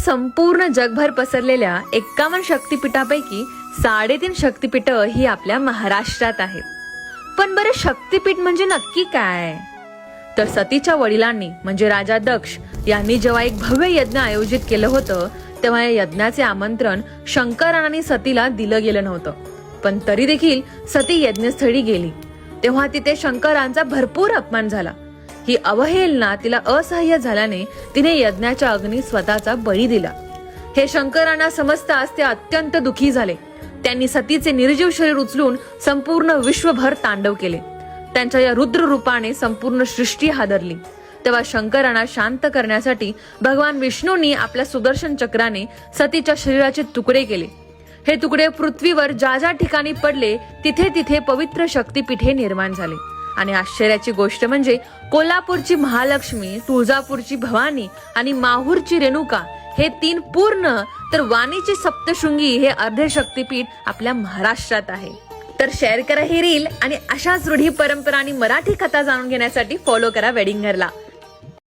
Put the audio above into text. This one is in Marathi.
संपूर्ण जगभर पसरलेल्या 51 शक्तिपीठापैकी 3.5 शक्तिपीठ ही आपल्या महाराष्ट्रात आहेत. पण बरे शक्तिपीठ म्हणजे नक्की काय? तर सतीच्या वडिलांनी म्हणजे राजा दक्ष यांनी जेव्हा एक भव्य यज्ञ आयोजित केलं होतं तेव्हा या यज्ञाचे आमंत्रण शंकरानं आणि सतीला दिलं गेलं नव्हतं. पण तरी देखील सती यज्ञस्थळी गेली तेव्हा तिथे शंकरांचा भरपूर अपमान झाला. ही अवहेलना तिला असह्य झाल्याने तिने यज्ञाच्या अग्नी स्वतःचा बळी दिला. हे शंकरांना समजताच ते अत्यंत दुःखी झाले. त्यांनी सतीचे निर्जीव शरीर उचलून संपूर्ण विश्वभर तांडव केले. त्यांच्या या रुद्र रूपाने संपूर्ण सृष्टी हादरली. तेव्हा शंकरांना शांत करण्यासाठी भगवान विष्णूंनी आपल्या सुदर्शन चक्राने सतीच्या शरीराचे तुकडे केले. हे तुकडे पृथ्वीवर ज्या ज्या ठिकाणी पडले तिथे तिथे पवित्र शक्तिपीठे निर्माण झाले. आणि आश्चर्याची गोष्ट म्हणजे कोल्हापूरची महालक्ष्मी, तुळजापूरची भवानी आणि माहूरची रेणुका हे 3 पूर्ण तर वाणीची सप्तशृंगी हे अर्धे शक्तिपीठ आपल्या महाराष्ट्रात आहे. तर शेअर करा ही रील आणि अशाच रूढी परंपरा आणि मराठी कथा जाणून घेण्यासाठी फॉलो करा वेडिंगरला.